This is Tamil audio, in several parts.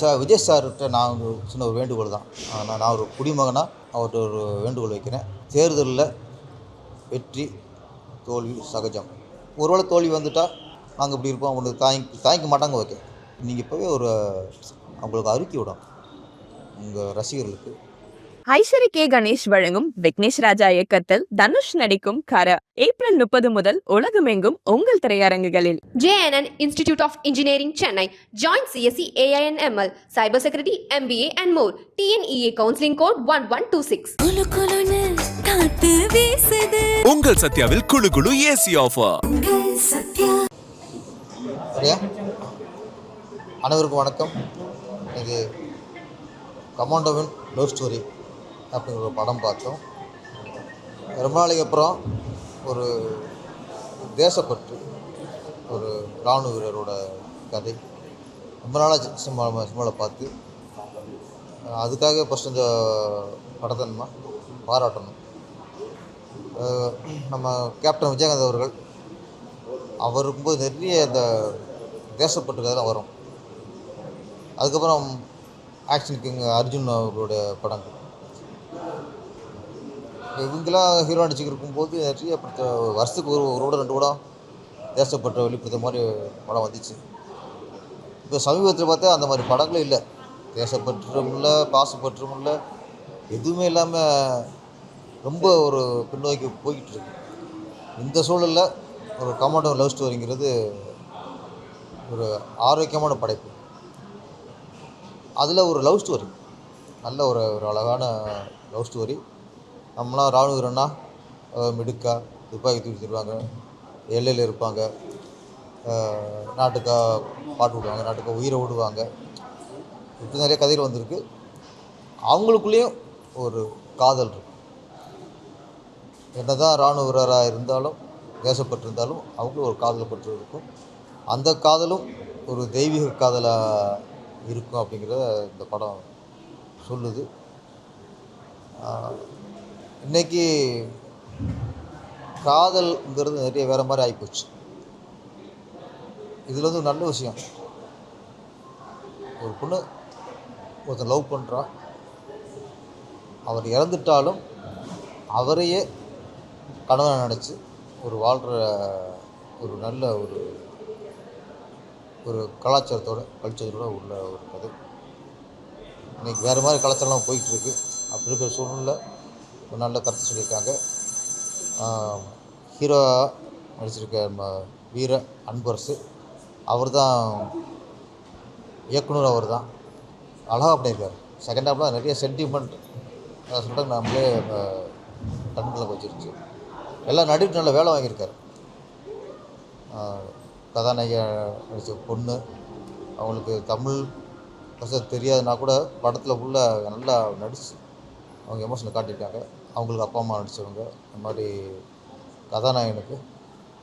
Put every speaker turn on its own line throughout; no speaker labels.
விஜய் சார்கிட்ட நான் சின்ன ஒரு வேண்டுகோள் தான். நான் ஒரு குடிமகனாக அவர்கிட்ட ஒரு வேண்டுகோள் வைக்கிறேன். தேர்தலில் வெற்றி தோல்வி சகஜம். ஒருவேளை தோல்வி வந்துட்டால் நாங்கள் இப்படி இருப்போம் ஒன்று தாங்கிக்க மாட்டாங்க. ஓகே, நீங்கள் இப்போவே ஒரு அவங்களுக்கு அறிக்கை விடும் உங்கள் ரசிகர்களுக்கு.
ஐஸ்வரி கே கணேஷ் வழங்கும் விக்னேஷ் ராஜா இயக்கத்தில் தனுஷ் நடிக்கும் கர ஏப்ரல் 30 முதல் உலகமெங்கும் உங்கள் திரையரங்குகளில்.
JNN Institute of Engineering Chennai. Join CSE AINML, Cybersecurity MBA and more. TNEA Counseling Code 1126.
உங்கள் சத்யாவில் குளு குளு ஏசி ஆஃபர்.
அனைவருக்கும் வணக்கம். இது கமாண்டோவின் லவ் ஸ்டோரி அப்படிங்கிற ஒரு படம் பார்த்தோம். ரொம்ப நாளைக்கு அப்புறம் ஒரு தேசப்பற்று, ஒரு இராணுவ வீரரோட கதை. ரொம்ப நாளாக சினிமாவில் பார்த்து அதுக்காக ஃபஸ்ட் இந்த படத்தை நம்ம பாராட்டணும். நம்ம கேப்டன் விஜயகாந்த் அவர்கள் அவர் இருக்கும்போது நிறைய இந்த தேசப்பற்று கதை வரும். அதுக்கப்புறம் ஆக்ஷன் கிங் அர்ஜுன் அவர்களுடைய படங்கள், இவங்கெல்லாம் ஹீரோ நடிச்சுக்கு இருக்கும்போது நிறைய வருஷத்துக்கு ஒரு ரெண்டு படம் தேசப்பற்று வெளிப்படுத்த மாதிரி படம் வந்துச்சு. இப்போ சமீபத்தில் பார்த்தா அந்த மாதிரி படங்களும் இல்லை. தேசப்பற்றும் இல்லை, பாசப்பற்றும் இல்லை, எதுவுமே இல்லாமல் ரொம்ப ஒரு பின்னோக்கி போய்கிட்டு இருக்கு. இந்த சூழலில் ஒரு கமாண்டோ லவ் ஸ்டோரிங்கிறது ஒரு ஆரோக்கியமான படைப்பு. அதில் ஒரு லவ் ஸ்டோரி, நல்ல ஒரு அழகான லவ் ஸ்டோரி. நம்மளாம் இராணுவ வீரன்னா மிடுக்கா துப்பாக்கி தூக்கி தருவாங்க, எல்லையில் இருப்பாங்க, நாட்டுக்காக பாட்டு விடுவாங்க, நாட்டுக்காக உயிரை விடுவாங்க. இப்படி நிறைய கதைகள் வந்திருக்கு. அவங்களுக்குள்ளேயும் ஒரு காதல் இருக்கும். என்ன தான் இராணுவ வீரராக இருந்தாலும், தேசப்பட்டு இருந்தாலும் அவங்களும் ஒரு காதல் பற்று இருக்கும். அந்த காதலும் ஒரு தெய்வீக காதலாக இருக்கும் அப்படிங்கிறத இந்த படம் சொல்லுது. இன்றைக்கி காதல்ங்கிறது நிறைய வேறு மாதிரி ஆகிப்போச்சு. இதில் வந்து நல்ல விஷயம், ஒரு பொண்ணு ஒருத்தன் லவ் பண்ணுறான், அவர் இறந்துட்டாலும் அவரையே கணவனை நினச்சி ஒரு வாழ்கிற ஒரு நல்ல ஒரு கல்ச்சரோட உள்ள ஒரு கதை. இன்றைக்கி வேறு மாதிரி கலாச்சாரம் போயிட்டுருக்கு. அப்படி இருக்கிற சூழ்நிலை ஒரு நல்ல கருத்து சொல்லியிருக்காங்க. ஹீரோ நடிச்சிருக்க நம்ம வீர அன்பரசு, அவர் தான் இயக்குனர், அவர் தான் அழகாக பண்ணியிருக்காரு. செகண்ட் ஹாஃப்லாம் நிறைய சென்டிமெண்ட் சொல்லிட்டு நம்மளே கண்களை வச்சிருச்சு. எல்லாம் நடிப்பு நல்ல வேலை வாங்கியிருக்காரு. கதாநாயகி நடித்த பொண்ணு, அவங்களுக்கு தமிழ் தெரியாதுன்னா கூட படத்தில் உள்ள நல்லா நடிச்சு அவங்க எமோஷனை காட்டியிருக்காங்க. அவங்களுக்கு அப்பா அம்மா நடித்தவங்க, இந்த மாதிரி கதாநாயகனுக்கு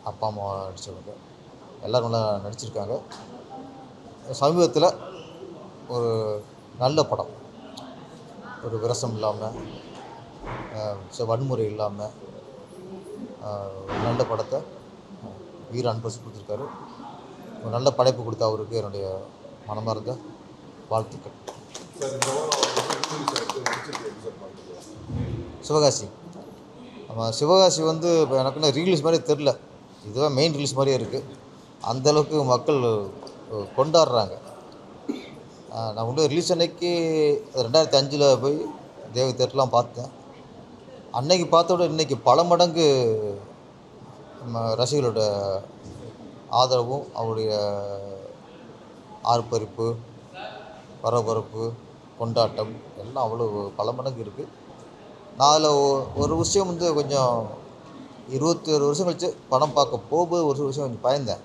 அப்பா அம்மா நடித்தவங்க எல்லோரும் நல்லா நடிச்சிருக்காங்க. சமீபத்தில் ஒரு நல்ல படம், ஒரு விரசம் இல்லாமல், வன்முறை இல்லாமல் ஒரு நல்ல படத்தை வீர அன்பரசு கொடுத்துருக்காரு. ஒரு நல்ல படைப்பு கொடுத்த அவருக்கு என்னுடைய மனமார்ந்த வாழ்த்துக்கள். சிவகாசி, நம்ம சிவகாசி வந்து இப்போ எனக்குன்னு ரீலீஸ் மாதிரி தெரில, இதுதான் மெயின் ரிலீஸ் மாதிரியே இருக்குது. அந்தளவுக்கு மக்கள் கொண்டாடுறாங்க. நான் வந்து ரிலீஸ் அன்னைக்கு 2005 போய் தேவி தேட்டர்லாம் பார்த்தேன். அன்னைக்கு பார்த்த விட இன்றைக்கி பல மடங்கு நம்ம ரசிகர்களோட ஆதரவும் அவருடைய ஆர்ப்பரிப்பு, பரபரப்பு, கொண்டாட்டம் எல்லாம் அவ்வளோ பல மடங்கு இருக்குது. நான் அதில் ஒரு விஷயம் வந்து கொஞ்சம் 21 வருஷம் கழித்து படம் பார்க்க போகும்போது ஒரு விஷயம் கொஞ்சம் பயந்தேன்.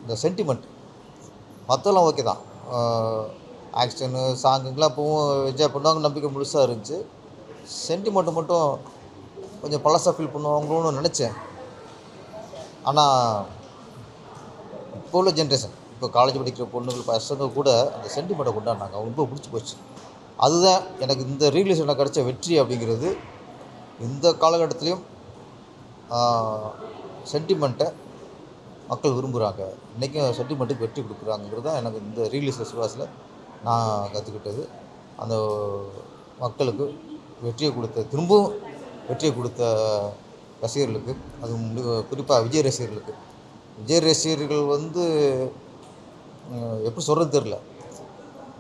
இந்த சென்டிமெண்ட் மற்றெல்லாம் ஓகே தான், ஆக்ஷனு சாங்குங்கெலாம் இப்போவும் என்ஜாய் பண்ணுவாங்க, நம்பிக்கை முழுசாக இருந்துச்சு. சென்டிமெண்ட்டு மட்டும் கொஞ்சம் பழசாக ஃபீல் பண்ணுவாங்களோன்னு நினச்சேன். ஆனால் இப்போ உள்ள ஜென்ரேஷன், இப்போ காலேஜ் படிக்கிற பொண்ணுங்கள் பசங்க கூட அந்த சென்டிமெண்ட்டை கொண்டாடினாங்க. அவங்க ரொம்ப பிடிச்சி போச்சு. அதுதான் எனக்கு இந்த ரீலீஸ் எனக்கு கிடச்ச வெற்றி அப்படிங்கிறது. இந்த காலகட்டத்துலேயும் சென்டிமெண்ட்டை மக்கள் விரும்புகிறாங்க. இன்றைக்கும் சென்டிமெண்ட்டுக்கு வெற்றி கொடுக்குறாங்கிறது தான் எனக்கு இந்த ரீலீஸ் சிவாஸில் நான் கற்றுக்கிட்டது. அந்த மக்களுக்கு வெற்றியை கொடுத்த திரும்பவும் வெற்றியை கொடுத்த ரசிகர்களுக்கு, அது குறிப்பாக விஜய் ரசிகர்களுக்கு. விஜய் ரசிகர்கள் வந்து எப்படி சொல்கிறது தெரில.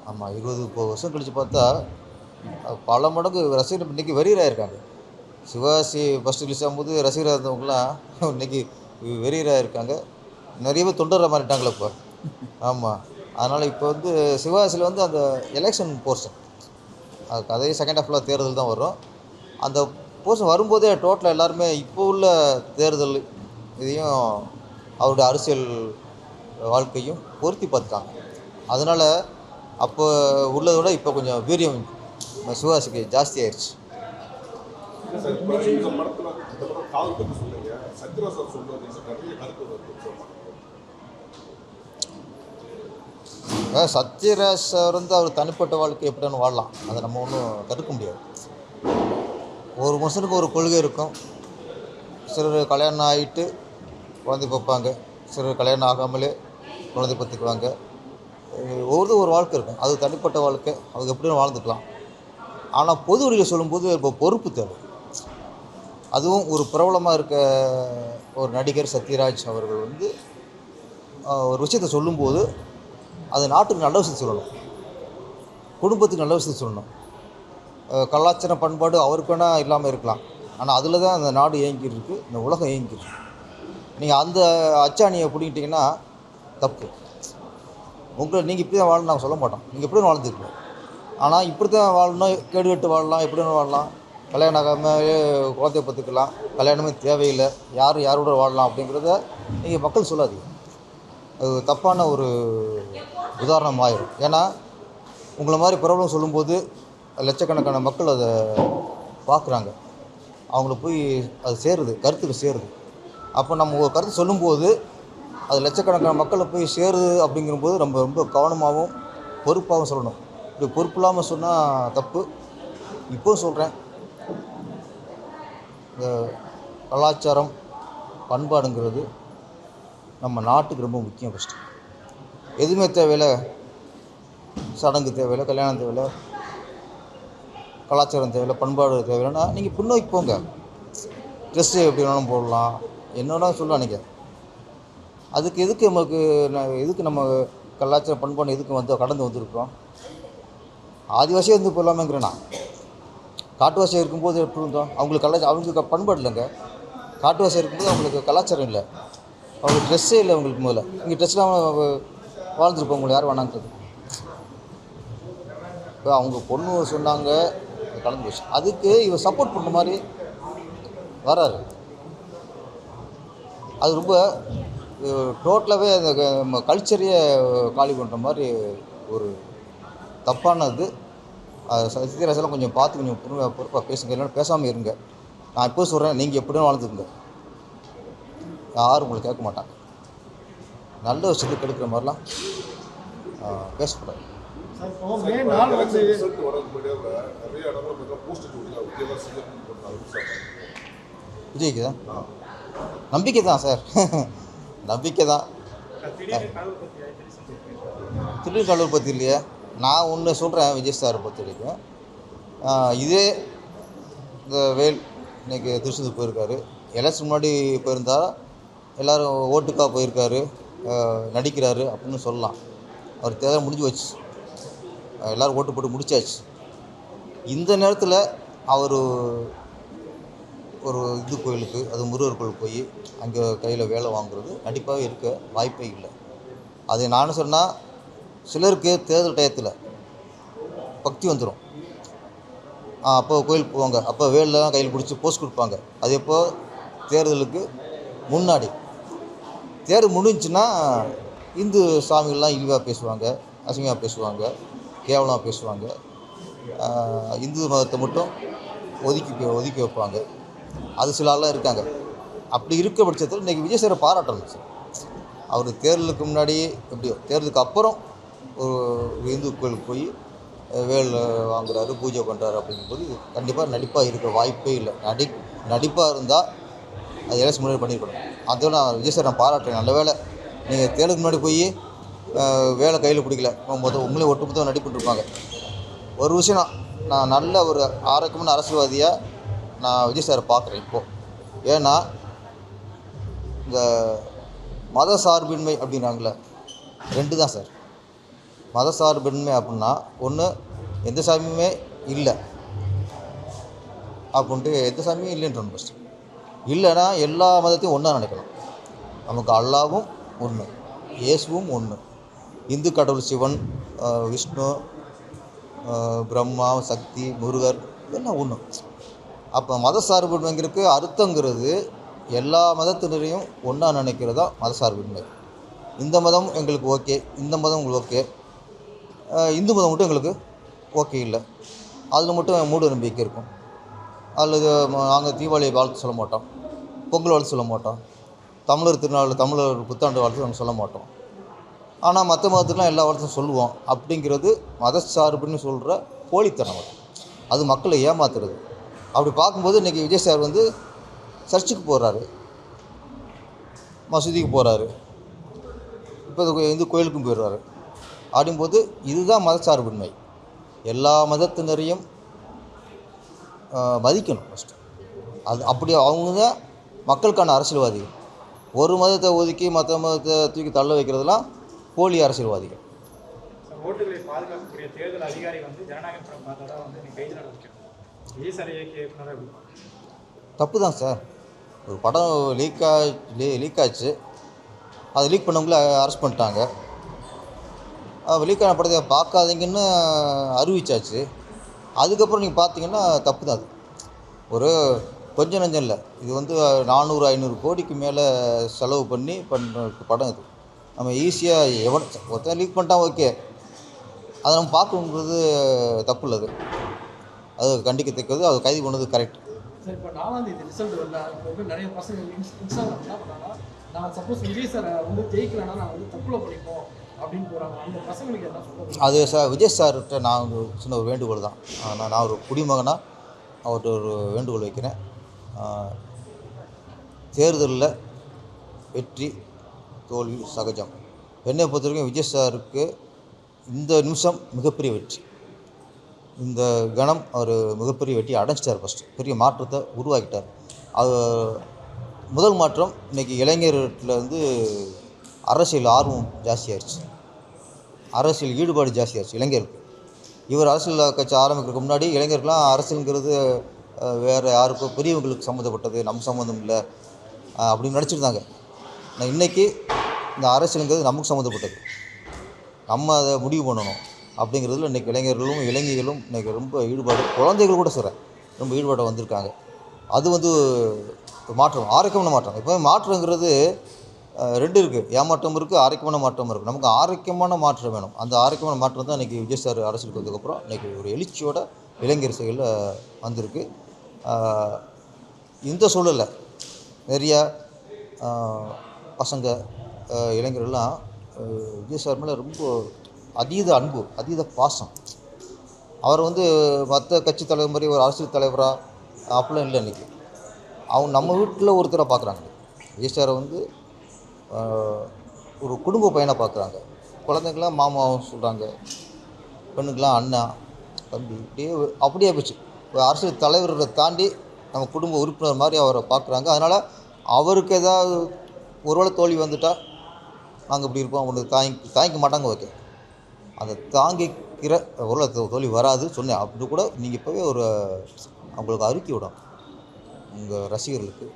ஆமாம், 20 வருஷம் கழித்து பார்த்தா பல மடங்கு ரசிகர்கள் இன்றைக்கி வெறியராக இருக்காங்க. சிவாஜி ஃபஸ்ட்டு ரிலீஸ் ஆகும்போது ரசிகராக இருந்தவங்களாம் இன்றைக்கி வெறியராக இருக்காங்க. நிறைய பேர் தொண்டராக மாறிட்டாங்களே இப்போ. ஆமாம், அதனால் இப்போ வந்து சிவாஜியில் வந்து அந்த எலெக்ஷன் போர்ஷன், அது அதே செகண்ட் ஹாஃபில் தேர்தல் தான் வரும். அந்த போர்ஷன் வரும்போதே டோட்டலாக எல்லாருமே இப்போ உள்ள தேர்தல் இதையும் அவருடைய அரசியல் வாழ்க்கையும் பொருத்தி பார்த்துட்டாங்க. அதனால் அப்போ உள்ளதை விட இப்போ கொஞ்சம் வீரியம் சிவாஜிக்கு ஜாஸ்தி ஆயிடுச்சு. சத்யராஜ் சார் வந்து அவர் தனிப்பட்ட வாழ்க்கை எப்படின்னு வாழலாம், அதை நம்ம ஒன்றும் தடுக்க முடியாது. ஒரு மனுஷனுக்கு ஒரு கொள்கை இருக்கும். சிலர் கல்யாணம் ஆகிட்டு குழந்தை பார்ப்பாங்க, சிலர் கல்யாணம் ஆகாமலே குழந்தை பார்த்துக்குவாங்க. ஒரு வாழ்க்கை இருக்கும், அது தனிப்பட்ட வாழ்க்கை, அது எப்படின்னு வாழ்ந்துக்கலாம். ஆனால் பொது வழியில் சொல்லும்போது இப்போ பொறுப்பு தேவை. அதுவும் ஒரு பிரபலமாக இருக்க ஒரு நடிகர் சத்யராஜ் அவர்கள் வந்து ஒரு விஷயத்தை சொல்லும்போது அது நாட்டுக்கு நல்ல விஷயத்தை சொல்லணும், குடும்பத்துக்கு நல்ல விஷயத்தை சொல்லணும். கலாச்சார பண்பாடு அவருக்கு வேணால் இல்லாமல் இருக்கலாம், ஆனால் அதில் தான் அந்த நாடு இயங்கிருக்கு, இந்த உலகம் இயங்கிருக்கு. நீங்கள் அந்த அச்சாணியை பிடிக்கிட்டிங்கன்னா தப்பு. நீங்கள் இப்படி தான் வாழணும் நாங்கள் சொல்ல மாட்டோம், நீங்கள் எப்படி வாழ்ந்துருக்கணும். ஆனால் இப்படி தான் வாழணும், கேடு கட்டு வாழலாம், எப்படி வாழலாம், கல்யாணம் ஆகாமல் குழந்தைய பார்த்துக்கலாம், கல்யாணமே தேவையில்லை, யாரோட வாழலாம் அப்படிங்கிறத நீங்கள் மக்கள் சொல்லாதீங்க. அது தப்பான ஒரு உதாரணம் ஆயிரும். ஏன்னா உங்களை மாதிரி பிரபலம் சொல்லும்போது லட்சக்கணக்கான மக்கள் அதை பார்க்குறாங்க, அவங்கள போய் அது சேருது, கருத்துக்கு சேருது. அப்போ நம்ம ஒரு கருத்து சொல்லும்போது அது லட்சக்கணக்கான மக்களை போய் சேருது அப்படிங்கும்போது நம்ம ரொம்ப கவனமாகவும் பொறுப்பாகவும் சொல்லணும். இப்படி பொறுப்பு இல்லாமல் சொன்னால் தப்பு. இப்போது சொல்கிறேன், இந்த கலாச்சாரம் பண்பாடுங்கிறது நம்ம நாட்டுக்கு ரொம்ப முக்கியம். ஃபஸ்ட்டு எதுவுமே தேவையில்லை, சடங்கு தேவையில்லை, கல்யாணம் தேவையில்லை, கலாச்சாரம் தேவையில்லை, பண்பாடு தேவையில்லைன்னா நீங்கள் பின்னோக்கி போங்க. ட்ரெஸ்ஸு எப்படி வேணாலும் போடலாம், என்னென்னா சொல்லலாம். நீங்கள் அதுக்கு எதுக்கு நம்ம கலாச்சாரம் பண்பாடு எதுக்கு வந்து கடந்து வந்திருக்கோம்? ஆதிவாசியாக இருந்து போகலாமேங்கிறேன்னா, காட்டுவாசியாக இருக்கும்போது எப்படி இருந்தோம்? அவங்களுக்கு பண்பாடு இல்லைங்க. காட்டுவாசியாக இருக்கும்போது அவங்களுக்கு கலாச்சாரம் இல்லை, அவங்களுக்கு ட்ரெஸ்ஸே இல்லை. அவங்களுக்கு முதல்ல இங்கே ட்ரெஸ்லாம் வாழ்ந்துருப்போம், உங்களை யார் வேணாங்கிறது. இப்போ அவங்க பொண்ணு சொன்னாங்க, கலந்து போச்சு. அதுக்கு இவர் சப்போர்ட் பண்ணுற மாதிரி வராரு. அது ரொம்ப டோட்டலாகவே அந்த நம்ம கல்ச்சரையே காலி பண்ணுற மாதிரி ஒரு தப்பானது. சத்யராஜெல்லாம் கொஞ்சம் பார்த்து கொஞ்சம் பொறுப்பாக பேசுங்க, இல்லைன்னா பேசாமல் இருங்க. நான் இப்போ சொல்கிறேன், நீங்கள் எப்படின்னு வாழ்ந்துக்குங்க, யாரும் உங்களுக்கு கேட்க மாட்டாங்க. நல்ல விஷயத்துக்கு கெடுக்கிற மாதிரிலாம் பேசக்கூடாது. விஜய்க்கு தான் நம்பிக்கை தான் சார், நம்பிக்கை தான். திடீர் கல்லூர் பற்றி இல்லையா, நான் ஒன்று சொல்கிறேன். விஜய் சாரை பொறுத்த வரைக்கும் இதே இந்த வேல் இன்றைக்கி திருச்செந்தூர் போயிருக்காரு. எலெக்ஷன் முன்னாடி போயிருந்தால் எல்லோரும் ஓட்டுக்காக போயிருக்காரு, நடிக்கிறாரு அப்படின்னு சொல்லலாம். அவர் தேர்தல் முடிஞ்சு வச்சு எல்லோரும் ஓட்டு போட்டு முடிச்சாச்சு. இந்த நேரத்தில் அவர் ஒரு கோயிலுக்கு, அது முருகர் கோயில் போய் அங்கே கையில் வேலை வாங்குறது நடிப்பாகவே இருக்க வாய்ப்பே இல்லை. அதை நானும் சொன்னால், சிலருக்கு தேர்தல் டயத்தில் பக்தி வந்துடும், அப்போ கோயில் போவாங்க, அப்போ வேலெலாம் கையில் பிடிச்சி போஸ்ட் கொடுப்பாங்க. அது எப்போ? தேர்தலுக்கு முன்னாடி. தேர்தல் முடிஞ்சுன்னா இந்து சாமிகள்லாம் இழிவாக பேசுவாங்க, அசிங்கமாக பேசுவாங்க, கேவலமாக பேசுவாங்க. இந்து மதத்தை மட்டும் ஒதுக்கி வைப்பாங்க. அது சில ஆள்லாம் இருக்காங்க. அப்படி இருக்க பட்சத்தில் இன்றைக்கி விஜய் சாரை பாராட்டணும் சார். அவர் தேர்தலுக்கு முன்னாடி எப்படியோ, தேர்தலுக்கு அப்புறம் ஒரு இந்து கோயிலுக்கு போய் வேல் வாங்குறாரு, பூஜை பண்ணுறாரு. அப்படிங்கும்போது கண்டிப்பாக நடிப்பாக இருக்க வாய்ப்பே இல்லை. நடிப்பாக இருந்தால் அது எலெக்ஷன் முன்னாடி பண்ணியிருக்கணும். அதோட நான் விஜய் சார் நான் பாராட்டுறேன். நல்ல வேலை நீங்கள் தேர்தலுக்கு முன்னாடி போய் வேலை கையில் பிடிக்கல உங்களே ஒட்டுமொத்தம் நடிப்புட்டு இருப்பாங்க. ஒரு விஷயம் நான் நல்ல ஒரு ஆரோக்கியமான அரசியல்வாதியாக நான் விஜய் சாரை பார்க்குறேன் இப்போது. ஏன்னா இந்த மத சார்பின்மை அப்படின்னாங்களே 2 தான் சார். மத சார்பின்மை அப்படின்னா ஒன்று எந்த சாமியுமே இல்லை அப்படின்ட்டு, எந்த சாமியும் இல்லைன்றணும் ஃபஸ்ட்டு. இல்லைன்னா எல்லா மதத்தையும் ஒன்றா நினைக்கணும். நமக்கு அல்லாவும் ஒன்று, இயேசுவும் ஒன்று, இந்து கடவுள் சிவன், விஷ்ணு, பிரம்மா, சக்தி, முருகர் இதெல்லாம் ஒன்று. அப்போ மத சார்பின்மைங்கிறதுக்கு அர்த்தங்கிறது எல்லா மதத்தினரையும் ஒன்றா நினைக்கிறதா மத சார்பின்மை. இந்த மதம் எங்களுக்கு ஓகே, இந்த மதம் உங்களுக்கு ஓகே, இந்து மதம் மட்டும் எங்களுக்கு ஓகே இல்லை, அதில் மட்டும் மூட நம்பிக்கை இருக்கும். அல்லது நாங்கள் தீபாவளி வாழ்த்து சொல்ல மாட்டோம், பொங்கல் வாழ்த்து சொல்ல மாட்டோம், தமிழர் திருநாள் தமிழர் புத்தாண்டு வாழ்த்து நாங்கள் சொல்ல மாட்டோம். ஆனால் மற்ற மதத்துக்குலாம் எல்லா வாழ்த்தும் சொல்லுவோம். அப்படிங்கிறது மத சார்புன்னு சொல்கிற போலித்தனம். அது மக்களை ஏமாத்துறது. அப்படி பார்க்கும்போது இன்றைக்கி விஜய் சார் வந்து சர்ச்சுக்கு போகிறாரு, மசூதிக்கு போகிறாரு, இப்போ இந்து கோயிலுக்கும் போயிடுறாரு. அப்படிங்கும்போது இதுதான் மதச்சார்பின்மை. எல்லா மதத்தினரையும் மதிக்கணும் ஃபஸ்ட்டு. அது அப்படி அவங்க தான் மக்களுக்கான அரசியல்வாதிகள். ஒரு மதத்தை ஒதுக்கி மற்ற மதத்தை தூக்கி தள்ள வைக்கிறதுலாம் போலி அரசியல்வாதிகள்.
ஓட்டுகளை பாதுகாக்கக்கூடிய தேர்தல் அதிகாரி வந்து ஜனநாயக படம் பார்த்தா வந்து நீ கைது நடவடிக்கணும். விஜய் சார் இயக்கிய இயக்குனரை
தப்பு தான் சார். ஒரு படம் லீக் ஆச்சு, அது லீக் பண்ணவங்கள அரெஸ்ட் பண்ணிட்டாங்க. லீக் ஆன படத்தை பார்க்காதீங்கன்னு அறிவிச்சாச்சு. அதுக்கப்புறம் நீங்கள் பார்த்தீங்கன்னா தப்பு தான். அது ஒரு கொஞ்சம் நஞ்சம் இல்லை, இது வந்து 400-500 கோடிக்கு மேலே செலவு பண்ணி பண்ணுற படம். இது நம்ம ஈஸியாக ஒருத்தன் லீக் பண்ணிட்டான் ஓகே, அதை நம்ம பார்க்கணுங்கிறது தப்பு இல்லை. அது கண்டிக்கத்தக்கது, அது கைது பண்ணது கரெக்ட்.
சார் இப்போ 4ஆம் தேதி ரிசல்ட் வரல. இப்போ வந்து நிறைய பசங்க இன்ஸ்டாகிராம் என்ன பண்ணாங்கன்னா, நான் சப்போஸ் விஜய் சாரை வந்து ஜெயிக்கலைன்னா நான் வந்து தப்புல படிப்போம் அப்படின்னு போகிறாங்க. அந்த பசங்களுக்கு என்ன சொல்கிறது?
அது சார் விஜய் சார்கிட்ட நான் ஒரு சின்ன ஒரு வேண்டுகோள் தான். நான் ஒரு குடிமகனாக அவர்கிட்ட ஒரு வேண்டுகோள் வைக்கிறேன். தேர்தலில் வெற்றி தோல்வி சகஜம். என்னை பொறுத்த வரைக்கும் விஜய் சாருக்கு இந்த நிமிஷம் மிகப்பெரிய வெற்றி. இந்த கணம் அவர் மிகப்பெரிய வெற்றி அடைஞ்சிட்டார். ஃபஸ்ட்டு பெரிய மாற்றத்தை உருவாக்கிட்டார். அது முதல் மாற்றம். இன்றைக்கி இளைஞர்கிட்ட வந்து அரசியல் ஆர்வம் ஜாஸ்தியாகிடுச்சு, அரசியல் ஈடுபாடு ஜாஸ்தியாகிடுச்சு இளைஞருக்கு. இவர் அரசியல் கட்சி ஆரம்பிக்கிறதுக்கு முன்னாடி இளைஞர்கள்லாம் அரசியலுங்கிறது வேறு யாருக்கும் பெரியவங்களுக்கு சம்மந்தப்பட்டது, நம்ம சம்மந்தம் இல்லை அப்படின்னு நினச்சிருந்தாங்க. ஆனால் இன்றைக்கி இந்த அரசியலுங்கிறது நமக்கு சம்மந்தப்பட்டது, நம்ம அதை முடிவு பண்ணணும் அப்படிங்கிறதுல இன்றைக்கி இளைஞர்களும் இளைஞர்களும் இன்றைக்கி ரொம்ப ஈடுபாடு, குழந்தைகள் கூட சொல்கிறேன் ரொம்ப ஈடுபாடு வந்திருக்காங்க. அது வந்து மாற்றம், ஆரோக்கியமான மாற்றம். இப்போ மாற்றங்கிறது 2 இருக்குது, ஏமாற்றம் இருக்குது, ஆரோக்கியமான மாற்றம் இருக்குது. நமக்கு ஆரோக்கியமான மாற்றம் வேணும். அந்த ஆரோக்கியமான மாற்றம் தான் இன்றைக்கி விஜய் சார் அரசியலுக்கு வந்ததுக்கப்புறம் இன்றைக்கி ஒரு எழுச்சியோட இளைஞர் செயலில் வந்திருக்கு. இந்த சூழலில் நிறையா பசங்க இளைஞர்கள்லாம் விஜய் சார் மேலே ரொம்ப அதீத அன்பு, அதீத பாசம். அவர் வந்து மற்ற கட்சி தலைவர் மாதிரி ஒரு அரசியல் தலைவராக அப்படிலாம் இல்லை. இன்றைக்கி அவங்க நம்ம வீட்டில் ஒருத்தரை பார்க்குறாங்க. விஜய் சாரை வந்து ஒரு குடும்ப பையனாக பார்க்குறாங்க. குழந்தைங்களாம் மாமாவும் சொல்கிறாங்க, பெண்ணுக்கெலாம் அண்ணா தம்பி, அப்படியே போச்சு. இப்போ அரசியல் தலைவரை தாண்டி நம்ம குடும்ப உறுப்பினர் மாதிரி அவரை பார்க்குறாங்க. அதனால் அவருக்கு ஏதாவது ஒருவேளை தோல்வி வந்துட்டால் நாங்கள் இப்படி இருப்போம் ஒன்று தாங்கிக்க மாட்டாங்க. ஓகே, அதை தாங்கிக்கிற ஒருவேளை தோல்வி வராது சொன்னேன். அப்படி கூட நீங்கள் இப்போவே ஒரு அவங்களுக்கு அறிக்கை விடும், உங்கள் ரசிகர்களுக்கு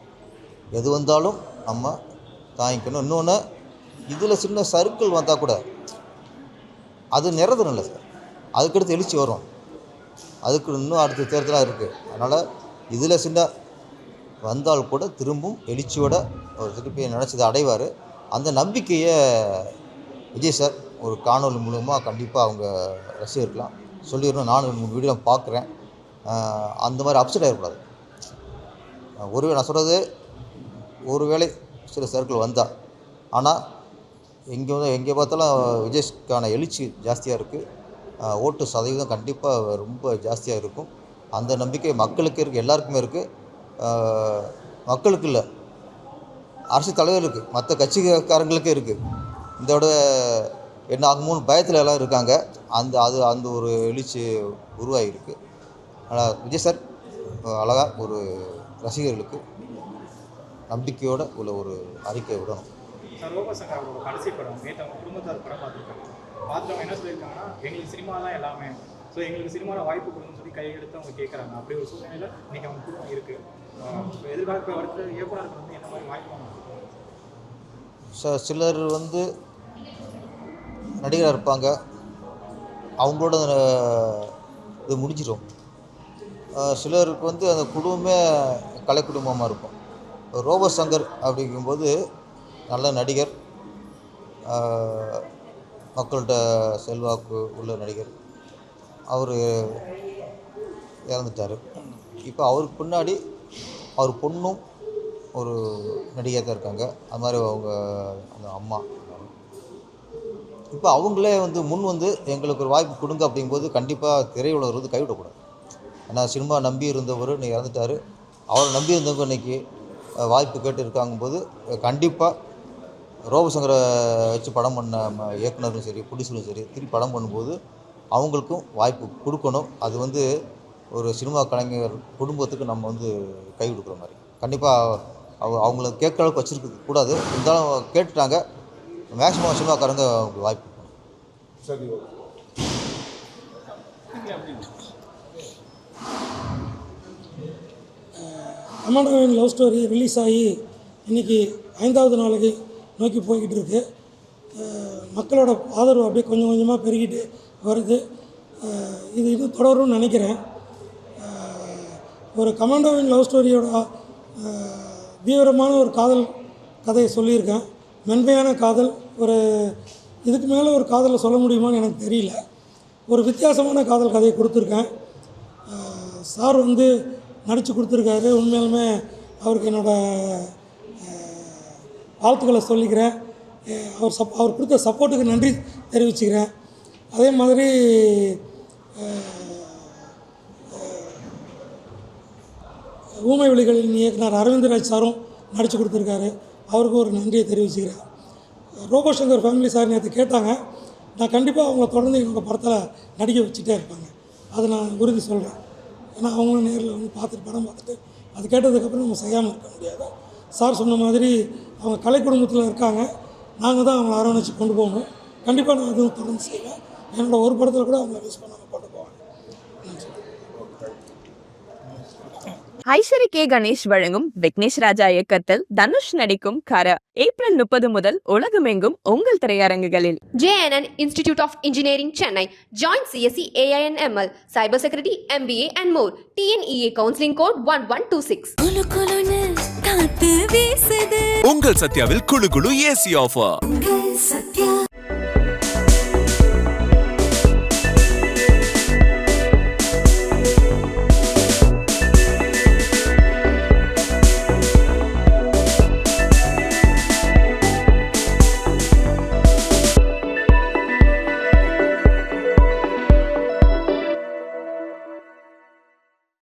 எது வந்தாலும் நம்ம தாங்கிக்கணும். இன்னொன்று, இதில் சின்ன சர்க்கிள் வந்தால் கூட அது நிரந்தரம் இல்லை சார், அதுக்கடுத்து எழுச்சி வரும். அதுக்கு இன்னும் அடுத்த தேர்தலாக இருக்குது. அதனால் இதில் சின்ன வந்தால் கூட திரும்பவும் எழுச்சியோட அவர் திருப்பி நினச்சதை அடைவார். அந்த நம்பிக்கையை விஜய் சார் ஒரு காணொலி மூலமாக கண்டிப்பாக அவங்க ரசிகர்களாம் சொல்லிடணும். நானும் 3 வீடியோ பார்க்குறேன். அந்த மாதிரி அப்செட் ஆகிடக்கூடாது. நான் சொல்கிறது, ஒரு வேளை சில சர்க்கிள் வந்தால், ஆனால் எங்கே பார்த்தாலும் விஜய்க்கான எழுச்சி ஜாஸ்தியாக இருக்குது. ஓட்டு சதவீதம் கண்டிப்பாக ரொம்ப ஜாஸ்தியாக இருக்கும். அந்த நம்பிக்கை மக்களுக்கு இருக்குது, எல்லாருக்குமே இருக்குது. மக்களுக்கு இல்லை, அரசு தலைவர்களுக்கு, மற்ற கட்சிக்காரங்களுக்கே இருக்குது. இதோட என்ன ஆகுமோன்னு பயத்தில் எல்லாம் இருக்காங்க. அந்த ஒரு எழுச்சி உருவாகிருக்கு. ஆனால் விஜய் சார் அழகாக ஒரு ரசிகர்களுக்கு நம்பிக்கையோடு உள்ள ஒரு அறிக்கை விடணும்.
சார் ரோபோ சங்கர் அவரோட கடைசி படம் நேற்று அவங்க குடும்பத்தார் படம் பார்த்துருக்காங்க. பார்த்தவங்க என்ன சொல்லியிருக்காங்கன்னா, எங்களுக்கு சினிமா தான் எல்லாமே, ஸோ எங்களுக்கு சினிமாவில் வாய்ப்பு கொடுன்னு சொல்லி கையெடுத்து அவங்க கேட்குறாங்க. அப்படி ஒரு சூழ்நிலையில் இன்றைக்கி அவங்க குடும்பம் இருக்குது. எதிர்காலத்தில் அடுத்த இயக்குநருக்கு வந்து என்ன மாதிரி வாய்ப்பு
சார் சிலர் வந்து நடிகராக இருப்பாங்க, அவங்களோட இது முடிஞ்சிடும். சிலருக்கு வந்து அந்த குடும்பமே கலை குடும்பமாக இருக்கும். ரோபோ சங்கர் அப்படிங்கும்போது நல்ல நடிகர், மக்கள்கிட்ட செல்வாக்கு உள்ள நடிகர். அவர் இறந்துட்டார். இப்போ அவருக்கு பின்னாடி அவர் பொண்ணும் ஒரு நடிகையாக தான் இருக்காங்க. அது மாதிரி அவங்க அந்த அம்மா இப்போ அவங்களே வந்து முன் வந்து எங்களுக்கு ஒரு வாய்ப்பு கொடுங்க அப்படிங்கும்போது கண்டிப்பாக திரையுலகர் வந்து கைவிடக்கூடாது. ஏன்னா சினிமா நம்பி இருந்தவர் இன்னைக்கு இறந்துட்டார். அவரை நம்பி இருந்தவங்க இன்றைக்கி வாய்ப்பு கேட்டு இருக்காங்கும்போது கண்டிப்பாக ரோபசங்கரை வச்சு படம் பண்ண இயக்குனரும் சரி, ப்ரொடியூசரும் சரி, திருப்பி படம் பண்ணும்போது அவங்களுக்கும் வாய்ப்பு கொடுக்கணும். அது வந்து ஒரு சினிமா கலைஞர் குடும்பத்துக்கு நம்ம வந்து கை கொடுக்குற மாதிரி. கண்டிப்பாக அவங்கள கேட்குற அளவுக்கு வச்சுருக்க கூடாது. இருந்தாலும் கேட்டுட்டாங்க. மேக்ஸிமம் சினிமாக்காரங்க அவங்களுக்கு வாய்ப்பு கொடுக்கணும்.
சரி,
கமாண்டோவின் லவ் ஸ்டோரி ரிலீஸ் ஆகி இன்றைக்கி 5வது நாளைக்கு நோக்கி போய்கிட்டு இருக்கு. மக்களோட ஆதரவு அப்படியே கொஞ்சம் கொஞ்சமாக பெருகிட்டு வருது. இது இன்னும் தொடரும்னு நினைக்கிறேன். ஒரு கமாண்டோவின் லவ் ஸ்டோரியோட தீவிரமான ஒரு காதல் கதையை சொல்லியிருக்கேன். மென்மையான காதல். ஒரு இதுக்கு மேலே ஒரு காதலை சொல்ல முடியுமான்னு எனக்கு தெரியல. ஒரு வித்தியாசமான காதல் கதையை கொடுத்துருக்கேன். சார் வந்து நடித்து கொடுத்துருக்காரு. உண்மையாலுமே அவருக்கு என்னோடய வாழ்த்துக்களை சொல்லிக்கிறேன். அவர் கொடுத்த சப்போர்ட்டுக்கு நன்றி தெரிவிச்சுக்கிறேன். அதே மாதிரி ஊமை விழிகளின் இயக்குனர் அரவிந்தராஜ் சாரும் நடித்து கொடுத்துருக்காரு. அவருக்கும் ஒரு நன்றியை தெரிவிச்சுக்கிறேன். ரோபோ சங்கர் ஃபேமிலி சார் நேற்று கேட்டாங்க. நான் கண்டிப்பாக அவங்கள தொடர்ந்து என்னோடய படத்தில் நடிக்க வச்சுட்டே இருப்பாங்க. அதை நான் உறுதி சொல்கிறேன். ஏன்னா அவங்களும் நேரில் வந்து பார்த்துட்டு படம் பார்த்துட்டு அது கேட்டதுக்கப்புறம் நம்ம செய்யாமல் இருக்க முடியாது. சார் சொன்ன மாதிரி அவங்க கலை குடும்பத்தில் இருக்காங்க. நாங்கள் தான் அவங்கள அரவணைச்சு கொண்டு போகணும். கண்டிப்பாக நான் அதுவும் தொடர்ந்து செய்வேன். என்னோடய ஒரு படத்தில் கூட அவங்கள மிஸ் பண்ணாமல் கொண்டு போவேன்.
ஐஸ்வரி கே கணேஷ் வழங்கும் விக்னேஷ் ராஜா இயக்கத்தில் தனுஷ் நடிக்கும் கர ஏப்ரல் 30 முதல் உலகமெங்கும் உங்கள் திரையரங்குகளில்.
JNN Institute of Engineering Chennai. Join CSE AINML, Cybersecurity, MBA and more. TNEA Counseling Code 1126.
உங்கள் சத்யாவில் குளு குளு ஏசி ஆஃபர்.